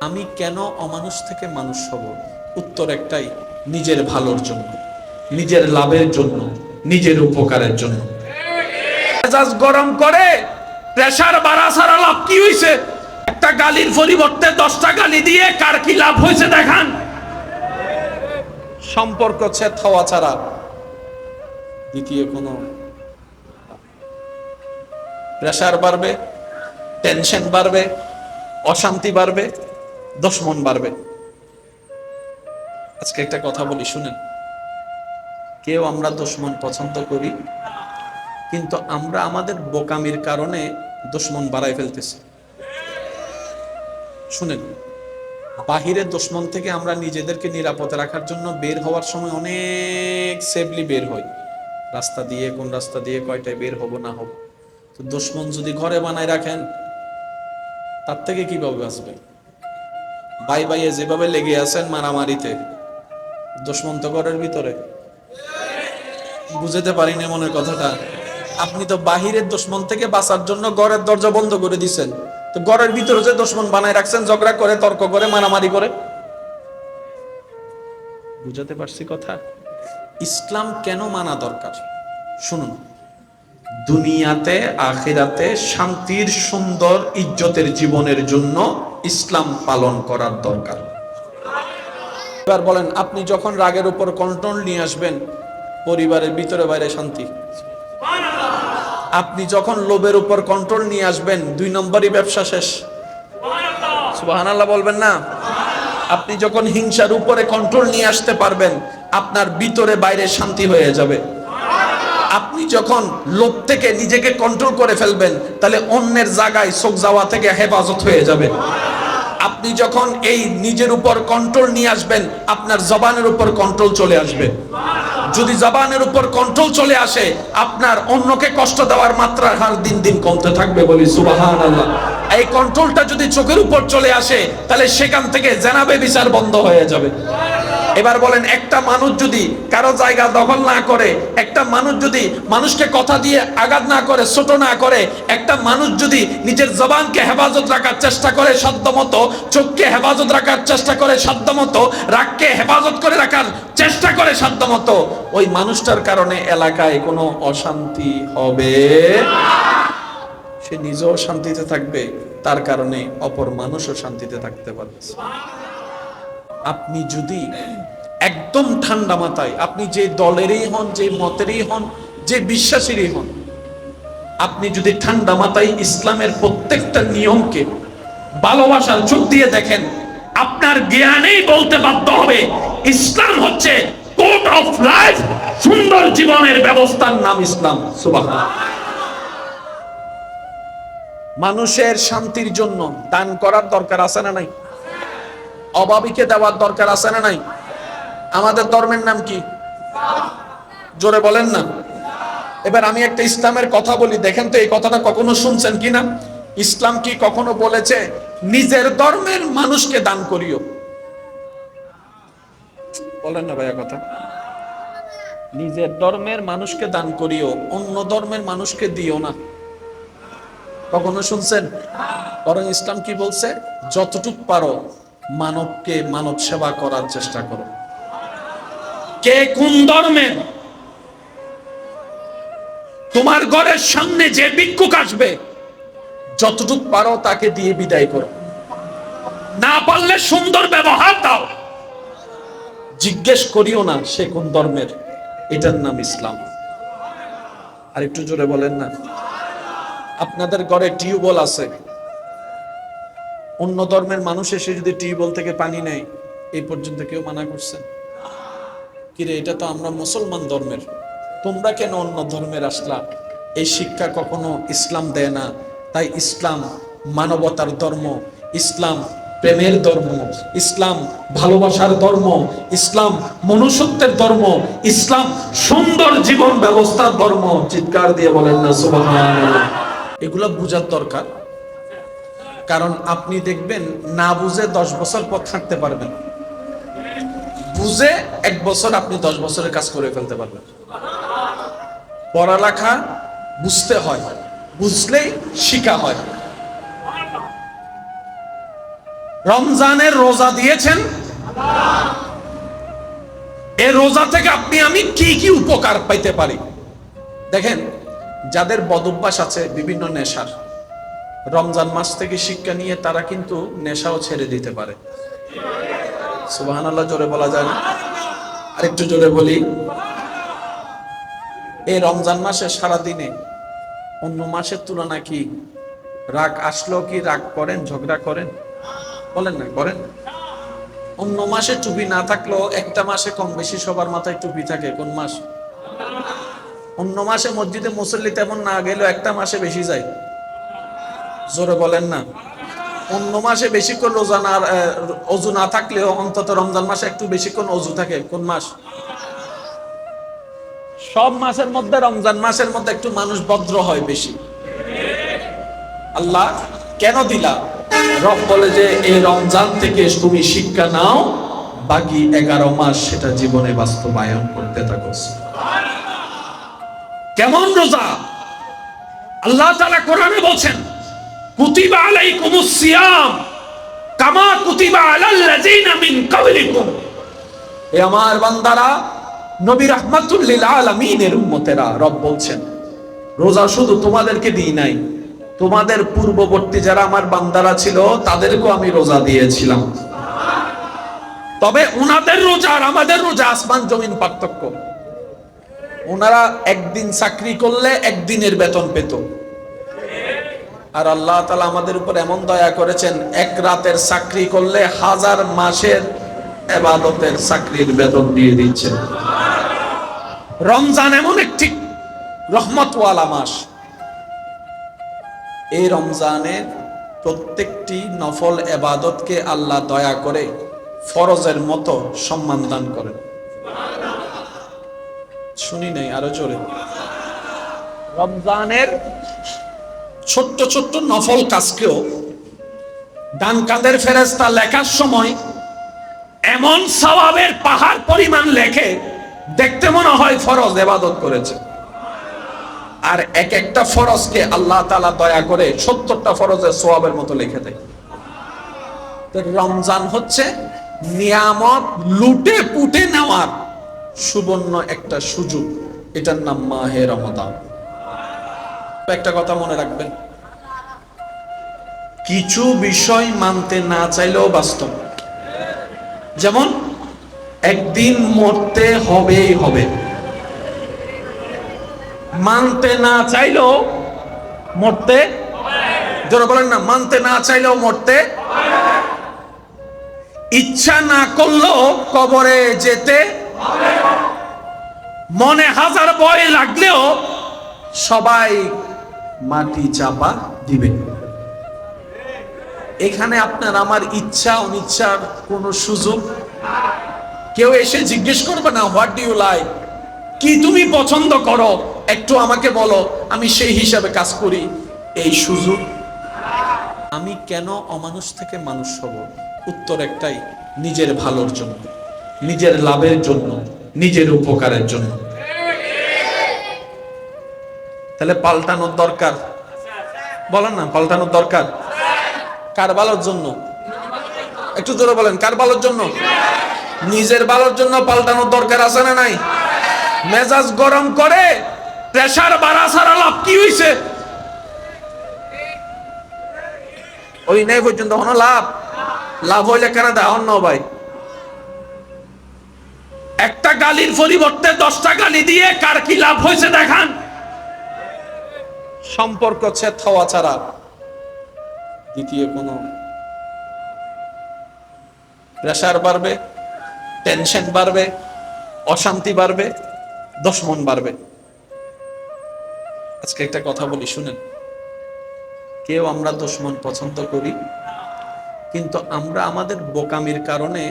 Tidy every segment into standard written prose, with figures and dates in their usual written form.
আমি কেন অমানুষ থেকে মানুষ হব? উত্তর একটাই, নিজের ভালোর জন্য, নিজের লাভের জন্য, নিজের উপকারের জন্য। মেজাজ গরম করে প্রেসার বাড়া ছাড়া লাভ কি হইছে? একটা গালির পরিবর্তে 10টা গালি দিয়ে কার কি লাভ হয়েছে দেখান। সম্পর্ক ছেদ হওয়া ছাড়া দ্বিতীয় কোনো। প্রেসার বাড়বে, টেনশন বাড়বে, অশান্তি বাড়বে, দুশমন বাড়বে। আজকে একটা কথা বলি শুনেন, কেউ আমরা দুশমন পছন্দ করি, কিন্তু আমরা আমাদের বোকামির কারণে দুশমন বাড়াই ফেলতেছি। শুনেন, বাহিরের দুশমন থেকে আমরা নিজেদেরকে নিরাপদে রাখার জন্য বের হওয়ার সময় অনেক সেফলি বের হই, রাস্তা দিয়ে, কোন রাস্তা দিয়ে কয়টায় বের হব না হব। তো দুশমন যদি ঘরে বানায় রাখেন, তার থেকে কিভাবে বাঁচবে? ভাই ভাইয়ে যেভাবে লেগে আছেন মারামারিতে, দুশমন তো ঘরের ভিতরে। বুঝতে পারিনি মনের কথাটা। আপনি তো বাহিরের দুশমন থেকে বাঁচার জন্য ঘরের দরজা বন্ধ করে দিচ্ছেন, তো ঘরের ভিতরে যে দুশমন বানায় রাখছেন, ঝগড়া করে, তর্ক করে, মারামারি করে। বুঝাতে পারছি কথা? ইসলাম কেন মানা দরকার শুনুন। দুনিয়াতে আখিরাতে শান্তির, সুন্দর, ইজ্জতের জীবনের জন্য ইসলাম পালন করার দরকার। এবার বলেন, আপনি যখন রাগের উপর কন্ট্রোল নিয়ে আসবেন, পরিবারের ভিতরে বাইরে শান্তি। আপনি যখন লোভের উপর কন্ট্রোল নিয়ে আসবেন, 2 নম্বরই ব্যবসা শেষ। সুবহানাল্লাহ বলবেন না? আপনি যখন হিংসার উপরে কন্ট্রোল নিয়ে আসতে পারবেন, আপনার ভিতরে বাইরে শান্তি হয়ে যাবে। আপনি যখন লোভ থেকে নিজেকে কন্ট্রোল করে ফেলবেন, তাহলে অন্যের জায়গায় চোখ যাওয়া থেকে হেফাজত হয়ে যাবে। আপনি যখন এই নিজের উপর কন্ট্রোল নিয়ে আসবেন, আপনার জবানের উপর কন্ট্রোল চলে আসবে। যদি জবানের উপর কন্ট্রোল চলে আসে, আপনার অন্যকে কষ্ট দেওয়ার মাত্রা হার দিন দিন কমতে থাকবে। বলি সুবহানাল্লাহ। এই কন্ট্রোলটা যদি চোখের উপর চলে আসে, তাহলে সেখান থেকে জেনাবে বিচার বন্ধ হয়ে যাবে। এবার বলেন, একটা মানুষ যদি কারো জায়গা দখল না করে, একটা মানুষ যদি মানুষকে কথা দিয়ে আঘাত না করে, ছোট না করে, একটা মানুষ যদি নিজের জবানকে হেফাজত রাখার চেষ্টা করে সাধ্যমতো, চোখকে হেফাজত রাখার চেষ্টা করে সাধ্যমতো, রাগকে হেফাজত করে রাখার চেষ্টা করে সাধ্যমতো, ওই মানুষটার কারণে এলাকায় কোনো অশান্তি হবে, সে নিজেও শান্তিতে থাকবে, তার কারণে অপর মানুষও শান্তিতে থাকতে পারবে। আপনি যদি একদম ঠান্ডা মাথায়, আপনি যে দলেরই হন, যে মতেরই হন, যে বিশ্বাসেরই হন, আপনি যদি ঠান্ডা মাথায় ইসলামের প্রত্যেকটা নিয়মকে ভালোবাসার চোখ দিয়ে দেখেন, আপনার জ্ঞানেই বলতে বাধ্য হবে ইসলাম হচ্ছে কোড অফ লাইফ, সুন্দর জীবনের ব্যবস্থার নাম ইসলাম। সুবহানাল্লাহ। মানুষের শান্তির জন্য দান করার দরকার আছে না নাই? অভাবীকে দেওয়ার দরকার আছে না নাই? আমাদের ধর্মের নাম কি? জোরে বলেন না। এবার আমি একটা ইসলামের কথা বলি, দেখেন তো এই কথাটা কখনো শুনছেন কিনা। ইসলাম কি কখনো বলেছে নিজের ধর্মের মানুষকে দান করিও? বলেন না ভাইয়া কথা। নিজের ধর্মের মানুষকে দান করিও, অন্য ধর্মের মানুষকে দিও না। কখনো শুনছেন? বরং ইসলাম কি বলছে? যতটুক পারো মানবকে মানব সেবা করার চেষ্টা করো। কে কোন ধর্মের, তোমার ঘরের সামনে যে ভিক্ষুক আসবে, যতটুক পারো তাকে দিয়ে বিদায় করো। না পারলে সুন্দর ব্যবহার দাও, জিজ্ঞেস করিও না সে কোন ধর্মের। এটার নাম ইসলাম। আর একটু জোরে বলেন না। আপনাদের ঘরে টিউবওয়েল আছে, অন্য ধর্মের মানুষ এসে যদি টিউবওয়েল থেকে পানি নেয়, এই পর্যন্ত কেউ মানা করছেন? কিরে, এটা তো আমরা মুসলমান ধর্মের, তোমরা কেন অন্য ধর্মের আসলা? এই শিক্ষা কখনো ইসলাম দেয় না। তাই ইসলাম মানবতার ধর্ম, ইসলাম প্রেমের ধর্ম, ইসলাম ভালোবাসার ধর্ম, ইসলাম মনুষ্যত্বের ধর্ম, ইসলাম সুন্দর জীবন ব্যবস্থার ধর্ম। চিৎকার দিয়ে বলেন না সুবহানাল্লাহ। এগুলো বুঝার দরকার, কারণ আপনি দেখবেন না বুঝে 10 বছর পথ হাঁটতে পারবেন, বুঝে 1 বছর আপনি 10 বছরের কাজ করে ফেলতে পারবেন। পড়ালেখা বুঝতে হয়, বুঝলেই শিখা হয়। রমজানের রোজা দিয়েছেন, এই রোজা থেকে আপনি আমি কি কি উপকার পাইতে পারি? দেখেন, যাদের বদভ্যাস আছে বিভিন্ন নেশার, রমজান মাস থেকে শিক্ষা নিয়ে তারা কিন্তু নেশাও ছেড়ে দিতে পারে। সুবহানাল্লাহ জোরে বলা যায় না? আরেকটু জোরে বলি। এই রমজান মাসে সারাদিনে অন্য মাসের তুলনা কি রাগ আসলো কি রাগ করেন, ঝগড়া করেন? বলেন না, করেন? অন্য মাসে টুপি না থাকলেও একটা মাসে কম বেশি সবার মাথায় টুপি থাকে। কোন মাস? অন্য মাসে মসজিদে মুসল্লি তেমন না গেলেও একটা মাসে বেশি যায়। জোরে বলেন না? অন্য মাসে বেশিক্ষণ রোজা না অজু না থাকলেও অন্তত রমজান মাসে একটু বেশিক্ষণ অজু থাকে। কোন মাস? সব মাসের মধ্যে রমজান মাসের মধ্যে একটু মানুষ ভদ্র হয় বেশি। আল্লাহ কেন দিলা? রব বলে যে এই রমজান থেকে তুমি শিক্ষা নাও, বাকি 11 মাস সেটা জীবনে বাস্তবায়ন করতে থাকো। কেমন রোজা? আল্লাহ তাআলা কোরআনে বলছেন, কুতিবা আলাইকুমুস সিয়াম কামা কুতিবা আলাল্লাযিনা মিন ক্বাবলিকুম। এ আমার বান্দারা, নবী রাহমাতুল লিল আলামিনের উম্মতেরা, রব বলছেন রোজা শুধু তোমাদেরকে দিই নাই, তোমাদের পূর্ববর্তী যারা আমার বান্দারা ছিল তাদেরকেও আমি রোজা দিয়েছিলাম। তবে ওনাদের রোজা আর আমাদের রোজা আসমান জমিন পার্থক্য। ওনারা একদিন চাকরি করলে একদিনের বেতন পেত, আর আল্লাহ তাআলা আমাদের উপর এমন দয়া করেছেন, এক রাতের চাকরি করলে 1000 মাসের ইবাদতের চাকরির বেতন দিয়ে দিচ্ছেন। রমজান এমন একটি রহমতওয়ালা মাস। এই রমজানের প্রত্যেকটি নফল ইবাদতকে আল্লাহ দয়া করে ফরজের মতো সম্মান দান করেন। শুনি নাই, আরো জোরে। রমজানের ছোট্ট ছোট্ট নফল কাজকেও ডান কাঁধের ফেরেশতা লেখার সময় এমন সওয়াবের পাহাড় পরিমাণ লেখে, দেখতে মনে হয় ফরজ ইবাদত করেছে। আর এক একটা ফরজকে আল্লাহ তাআলা দয়া করে 70টা ফরজের সওয়াবের মতো লিখে দেয়। তো রমজান হচ্ছে নিয়ামত লুটে পুটে নেওয়ার সুবর্ণ একটা সুযোগ। এটার নাম মাহে রমাদান। একটা কথা মনে রাখবেন, কিছু বিষয় মানতে না চাইলেও বাস্তব। যেমন একদিন মরতে হবেই হবে, মানতে না চাইলেও মরতে, যারা বলেন না মানতে না চাইলেও মরতে, ইচ্ছা না করলেও কবরে যেতে, মনে হাজার ভয় লাগলেও সবাই মাটি চাপা দিবে। এখানে আপনার আমার ইচ্ছা অনিচ্ছার কোন সুযোগ, কেউ এসে জিজ্ঞেস করবে না হোয়াট ডু ইউ লাইক, কি তুমি পছন্দ করো একটু আমাকে বলো, আমি সেই হিসাবে কাজ করি। এই সুযোগ। আমি কেন অমানুষ থেকে মানুষ হব? উত্তর একটাই, নিজের ভালোর জন্য, নিজের লাভের জন্য, নিজের উপকারের জন্য। তাহলে পাল্টানোর দরকার, বলেন না পাল্টানোর দরকার। কার ভালোর জন্য? একটু জোরে বলেন, কার ভালোর জন্য? নিজের ভালোর জন্য পাল্টানোর দরকার আছে না নাই? মেজাজ গরম করে প্রেসার বাড়া ছাড়া লাভ কি হইছে? ওই নাই পর্যন্ত কোনো লাভ হইলে কেন দেওয়া ন ভাই? একটা গালির পরিবর্তে 10টা গালি দিয়ে কার কি লাভ হয়েছে দেখান। সম্পর্ক ছেদ হওয়া ছাড়া দ্বিতীয় কোনো। প্রেসার বাড়বে, টেনশন বাড়বে, অশান্তি বাড়বে, দুশমন বাড়বে। আজকে একটা কথা বলি শুনেন, কেউ আমরা দুশমন পছন্দ করি, কিন্তু আমরা আমাদের বোকামির কারণে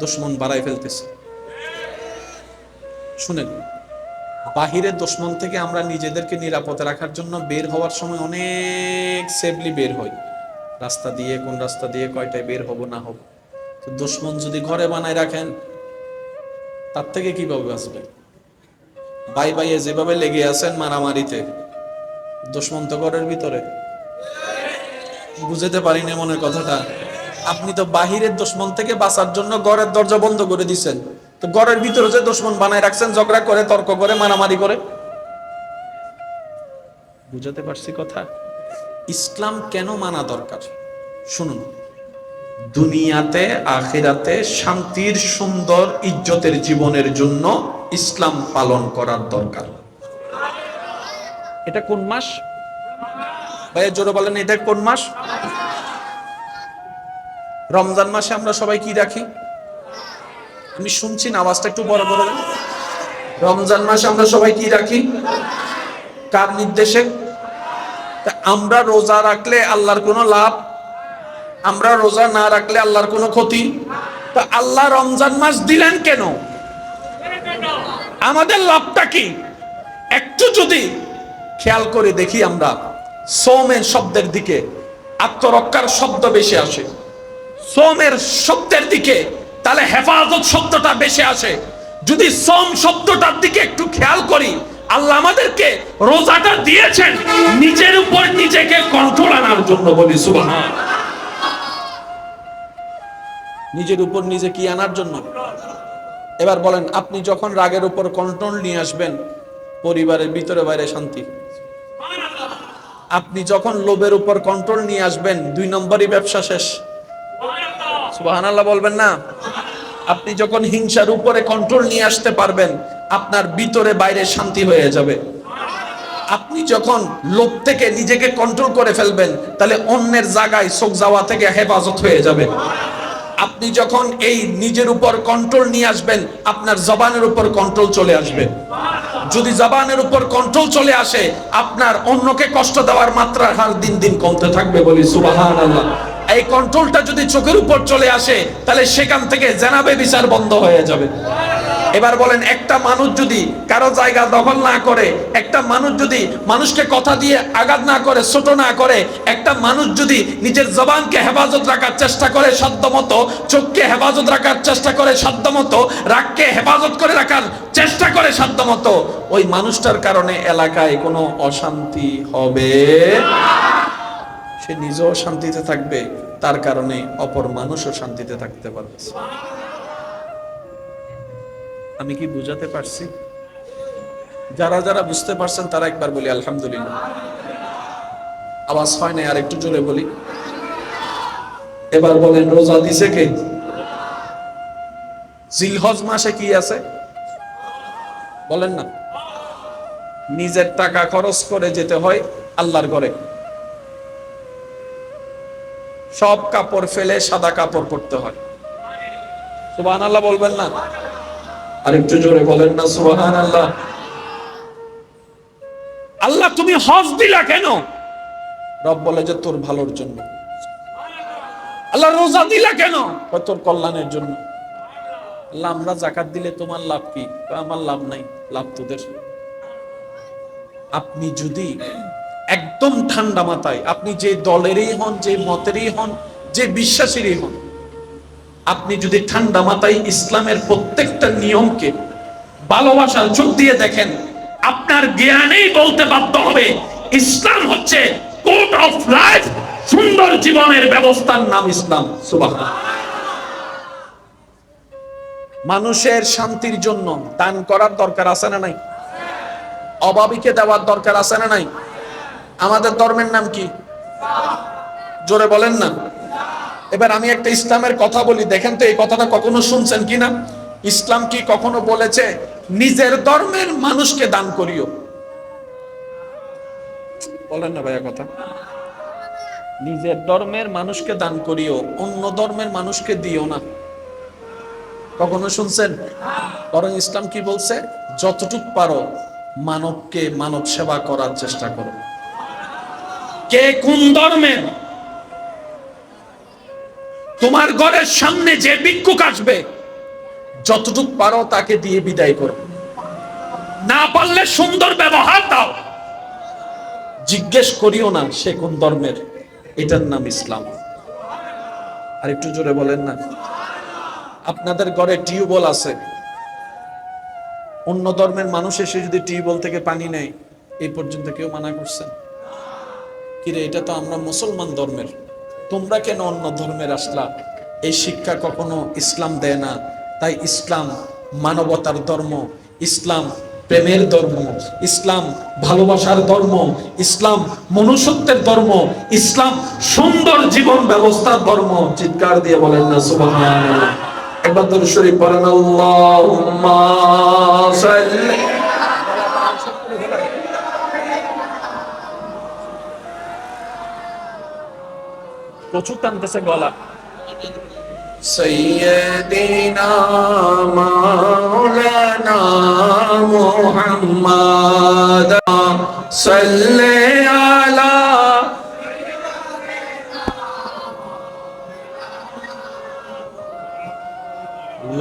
দুশমন বাড়াই ফেলতেছি। শুনেন, বাহিরের দুশমন থেকে আমরা নিজেদেরকে নিরাপদে রাখার জন্য বের হওয়ার সময় অনেক সেফলি বের হই, রাস্তা দিয়ে, কোন রাস্তা দিয়ে কয়টায় বের হব না হব। তো দুশমন যদি ঘরে বানায় রাখেন, তার থেকে কিভাবে বাঁচবে? ভাই ভাইয়ে যেভাবে লেগে আছেন মারামারিতে, দুশমন তো ঘরের ভিতরে। বুঝতে পারিনি মনের কথাটা। আপনি তো বাহিরের দুশমন থেকে বাঁচার জন্য ঘরের দরজা বন্ধ করে দিচ্ছেন, তো ঘরের ভিতরে যে দুশমন বানায় রাখছেন, ঝগড়া করে, তর্ক করে, মারামারি করে। বুঝাতে পারছি কথা? ইসলাম কেন মানা দরকার শুনুন। দুনিয়াতে আখিরাতে শান্তির, সুন্দর, ইজ্জতের জীবনের জন্য ইসলাম পালন করার দরকার। এটা কোন মাস ভাইয়া, জোরে বলেন, এটা কোন মাস? রমজান মাসে আমরা সবাই কি রাখি? আমি শুনছি না, আওয়াজটা একটু বড় বড়। রমজান মাসে আমরা সবাই কি রাখি? কার নির্দেশে? আমরা রোজা রাখলে আল্লাহর কোনো লাভ, আমরা রোজা না রাখলে আল্লাহর কোনো ক্ষতি। তো আল্লাহ রমজান মাস দিলেন কেন? আমাদের লাভটা কি? একটু যদি খেয়াল করে দেখি, আমরা সোমের শব্দের দিকে আত্মরক্ষার শব্দ বেশি আসে, সোমের শব্দের দিকে তাহলে হেফাজত শব্দটা বেশি আসে। যদি সোম শব্দটার দিকে একটু খেয়াল করি, আল্লাহ আমাদেরকে রোজাটা দিয়েছেন নিজের উপর নিজেকে কন্ট্রোল আনার জন্য। বলি সুবহান। নিজের উপর নিজে কি আনার জন্য? এবার বলেন, আপনি যখন রাগের উপর কন্ট্রোল নিয়ে আসবেন, পরিবারের ভিতরে বাইরে শান্তি। আপনি যখন লোভের উপর কন্ট্রোল নিয়ে আসবেন, 2 নম্বরই ব্যবসা শেষ। সুবহানাল্লাহ বলবেন না? আপনি যখন হিংসার উপরে কন্ট্রোল নিয়ে আসতে পারবেন, আপনার ভিতরে বাইরে শান্তি হয়ে যাবে। আপনি যখন লোভ থেকে নিজেকে কন্ট্রোল করে ফেলবেন, তাহলে অন্যের জায়গায় চোখ যাওয়া থেকে হেফাজত হয়ে যাবে। আপনি যখন এই নিজের উপর কন্ট্রোল নিয়ে আসবেন, আপনার জবানের উপর কন্ট্রোল চলে আসবে। যদি জবানের উপর কন্ট্রোল চলে আসে, আপনার অন্যকে কষ্ট দেওয়ার মাত্রা হার দিন দিন কমতে থাকবে। বলি সুবহানাল্লাহ। এই কন্ট্রোলটা যদি চোখের উপর চলে আসে, তাহলে সেখান থেকে জেনাবে বিচার বন্ধ হয়ে যাবে। এবার বলেন, একটা মানুষ যদি কারো জায়গা দখল না করে, একটা মানুষ যদি মানুষকে কথা দিয়ে আঘাত না করে, ছোট না করে, একটা মানুষ যদি নিজের জবানকে হেফাজত রাখার চেষ্টা করে সাধ্যমতো, চোখকে হেফাজত রাখার চেষ্টা করে সাধ্যমতো, রাগকে হেফাজত করে রাখার চেষ্টা করে সাধ্যমতো, ওই মানুষটার কারণে এলাকায় কোনো অশান্তি হবে, সে নিজেও শান্তিতে থাকবে, তার কারণে অপর মানুষও শান্তিতে থাকতে পারবে। আমি কি বুঝাতে পারছি? যারা যারা বুঝতে পারছেন তারা একবার বলি আলহামদুলিল্লাহ। আওয়াজ হয় না, আর একটু জোরে বলি। এবার বলেন, রোজা দিছে কে? জিলহজ মাসে কি আছে বলেন না? নিজের টাকা খরচ করে যেতে হয় আল্লাহর ঘরে, সব কাপড় ফেলে সাদা কাপড় পরতে হয়। সুবহানাল্লাহ বলবেন না? আর একটু জোরে বলেন না সুবহানাল্লাহ। আল্লাহ তুমি হজ দিলা কেন? রব বলে যে তোর ভালোর জন্য। আল্লাহ রোজা দিলা কেন? তোর কল্যাণের জন্য। আল্লাহ আমরা যাকাত দিলে তোমার লাভ কি? আমার লাভ নাই, লাভ তোদের। আপনি যদি একদম ঠান্ডা মাথায়, আপনি যে দলেরই হন, যে মতেরই হন, যে বিশ্বাসীরই হন, আপনি যদি ঠান্ডা মাথায় ইসলামের প্রত্যেকটা নিয়মকে ভালোবাসার চোখ দিয়ে দেখেন, আপনার জ্ঞানেই বলতে বাধ্য হবে ইসলাম হচ্ছে কোড অফ লাইফ, সুন্দর জীবনের ব্যবস্থার নাম ইসলাম। সুবহানাল্লাহ। মানুষের শান্তির জন্য দান করার দরকার আছে না নাই? অভাবীকে দেওয়ার দরকার আছে না নাই? আমাদের ধর্মের নাম কি? জোরে বলেন না। এবার আমি একটা ইসলামের কথা বলি, দেখেন তো এই কথাটা কখনো শুনছেন কিনা। ইসলাম কি কখনো বলেছে নিজের ধর্মের মানুষকে দান করিও? বলেন না ভাইয়া কথা। নিজের ধর্মের মানুষকে দান করিও, অন্য ধর্মের মানুষকে দিও না। কখনো শুনছেন? বরং ইসলাম কি বলছে? যতটুক পারো মানবকে মানব সেবা করার চেষ্টা করো। কে কোন ধর্মের, তোমার ঘরের সামনে যে ভিক্ষুক আসবে, যতটুক পারো তাকে দিয়ে বিদায় করো। না পারলে সুন্দর ব্যবহার দাও, জিজ্ঞেস করিও না সে কোন ধর্মের। এটার নাম ইসলাম। আর একটু জোরে বলেন না। আপনাদের ঘরে টিউবওয়েল আছে, অন্য ধর্মের মানুষ এসে যদি টিউবওয়েল থেকে পানি নেয়, এই পর্যন্ত কেউ মানা করছেন? কিরে, এটা তো আমরা মুসলমান ধর্মের, তোমরা কেন অন্য ধর্মের আসলা? এই শিক্ষা কখনো ইসলাম দেয় না। তাই ইসলাম মানবতার ধর্ম, ইসলাম প্রেমের ধর্ম, ইসলাম ভালোবাসার ধর্ম, ইসলাম মনুষ্যত্বের ধর্ম, ইসলাম সুন্দর জীবন ব্যবস্থার ধর্ম। চিৎকার দিয়ে বলেন না সুবহানাল্লাহ। একবার দরুদ শরীফ পড়েন, আল্লাহুম্মা সাল্লি। প্রচুর টানতেছে গলা। سيدنا مولانا محمد صل على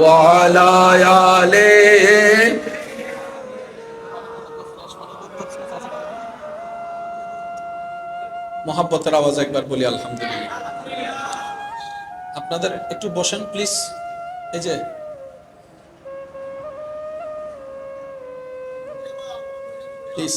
وعلى آله। মোহাব্বতের আওয়াজ একবার বলি আলহামদুলিল্লাহ। আপনাদের একটু বসেন প্লিজ। এই যে প্লিজ,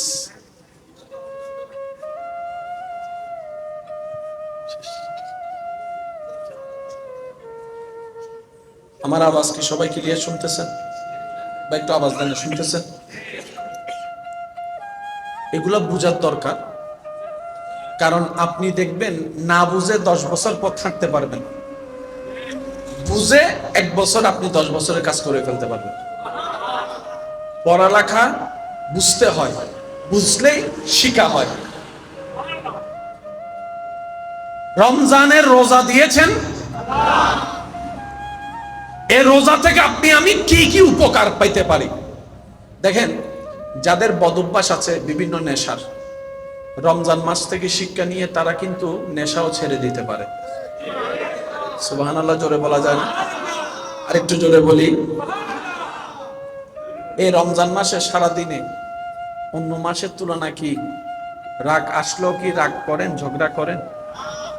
আমার আওয়াজ কি সবাই ক্লিয়ার শুনতেছেন? বা একটু আওয়াজ দেন, শুনতেছেন? এগুলা বুঝার দরকার, কারণ আপনি দেখবেন না বুঝে 10 বছর পথ হাঁটতে পারবেন, বুঝে 1 বছর আপনি 10 বছরের কাজ করে ফেলতে পারবেন। পড়ালেখা বুঝতে হয়, বুঝলেই শিখা হয়। রমজানের রোজা দিয়েছেন, এই রোজা থেকে আপনি আমি কি কি উপকার পাইতে পারি। দেখেন, যাদের বদঅভ্যাস আছে বিভিন্ন নেশার, রমজান মাস থেকে শিক্ষা নিয়ে তারা কিন্তু নেশাও ছেড়ে দিতে পারে। সুবহানাল্লাহ জোরে বলা যায় না? আরেকটু জোরে বলি। এই রমজান মাসে সারাদিনে অন্য মাসের তুলনা কি রাগ আসলো কি রাগ করেন, ঝগড়া করেন?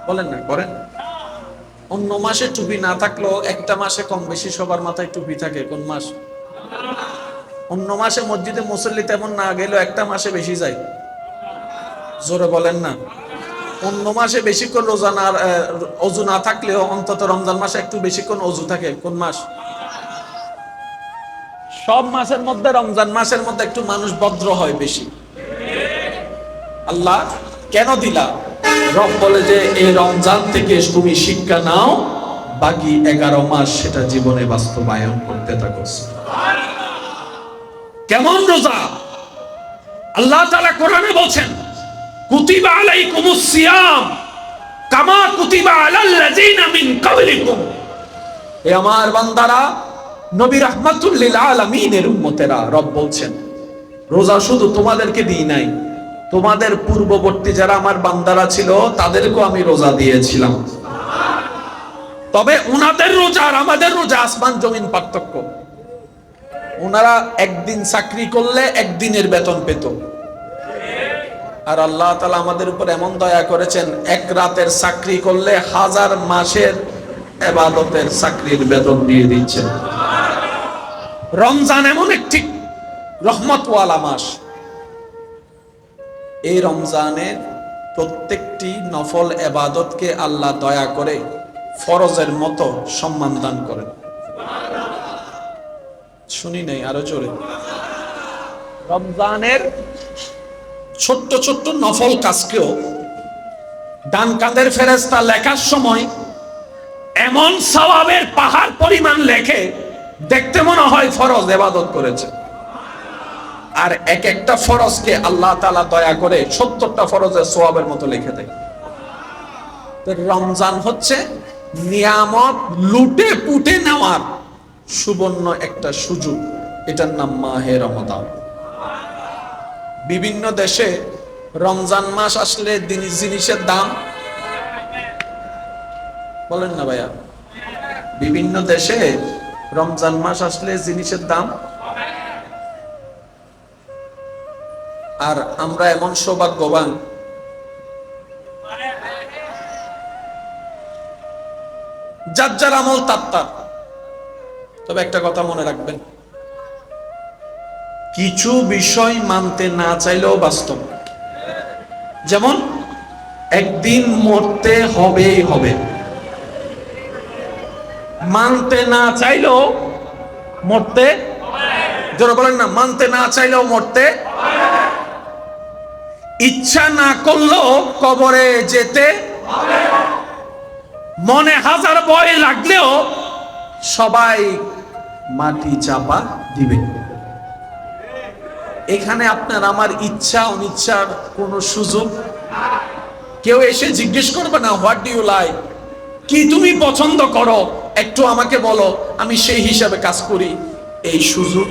বলেন না, করেন? অন্য মাসে টুপি না থাকলেও একটা মাসে কম বেশি সবার মাথায় টুপি থাকে। কোন মাস? অন্য মাসে মসজিদে মুসল্লি তেমন না গেলেও একটা মাসে বেশি যায়। জোরে বলেন না। অন্য মাসে বেশিক্ষণ রোজা না, অজু না থাকলেও অন্তত রমজান মাসে একটু বেশিক্ষণ অজু থাকে। কোন মাস? সব মাসের মধ্যে রমজান মাসের মধ্যে একটু মানুষ ভদ্র হয় বেশি। আল্লাহ কেন দিলা? রব বলে যে এই রমজান থেকে তুমি শিক্ষা নাও, বাকি 11 মাস সেটা জীবনে বাস্তবায়ন করতে থাকো। কেমন রোজা? আল্লাহ তাআলা কোরআনে বলছেন, কুতিবা আলাইকুমুস সিয়াম কামা কুতিবা আলাল্লাযিনা মিন ক্বাবলিকুম। এ আমার বান্দারা, নবী রাহমাতুল লিল আলামিনের উম্মতেরা, রব বলছেন রোজা শুধু তোমাদেরকে দিই নাই, তোমাদের পূর্ববর্তী যারা আমার বান্দারা ছিল তাদেরকেও আমি রোজা দিয়েছিলাম। তবে উনাদের রোজা আর আমাদের রোজা আসমান জমিন পার্থক্য। ওনারা একদিন চাকরি করলে একদিনের বেতন পেত, আর আল্লাহ তাআলা আমাদের উপর এমন দয়া করেছেন, এক রাতের চাকরি করলে 1000 মাসের ইবাদতের চাকরির বেতন দিয়ে দিচ্ছেন। রমজান এমন একটি রহমতওয়ালা মাস, এই রমজানের প্রত্যেকটি নফল ইবাদতকে আল্লাহ দয়া করে ফরজের মতো সম্মান দান করেন। শুনি নাই, আরো জোরে। রমজানের ছোট্ট ছোট্ট নফল কাজকেও ডান কাঁধের ফেরেশতা লেখার সময় এমন সওয়াবের পাহাড় পরিমাণ লেখে, দেখতে মনে হয় ফরজ ইবাদত করেছে। আর এক একটা ফরজকে আল্লাহ তাআলা দয়া করে 70টা ফরজের সওয়াবের মতো লিখে দেয়। তো রমজান হচ্ছে নিয়ামত লুটে পুটে নেওয়ার সুবর্ণ একটা সুযোগ। এটার নাম মাহে রমাদান। বিভিন্ন দেশে রমজান মাস আসলে জিনিসের দাম, বলেন না ভাইয়া, বিভিন্ন দেশে রমজান মাস আসলে জিনিসের দাম। আর আমরা এমন সৌভাগ্যবান, যার যার আমল তার। তবে একটা কথা মনে রাখবেন, কিছু বিষয় মানতে না চাইলেও বাস্তব। যেমন একদিন মরতে হবেই হবে। মানতে না চাইলেও মরতে, যারা বলেন না মানতে না চাইলেও মরতে, ইচ্ছা না করলেও কবরে যেতে, মনে হাজার ভয় লাগলেও সবাই মাটি চাপা দিবে। এখানে আপনার আমার ইচ্ছা অনিচ্ছার কোন সুযোগ, কেউ এসে জিজ্ঞেস করবে না হোয়াট ডু ইউ লাইক, কি তুমি পছন্দ করো একটু আমাকে বলো, আমি সেই হিসাবে কাজ করি, এই সুযোগ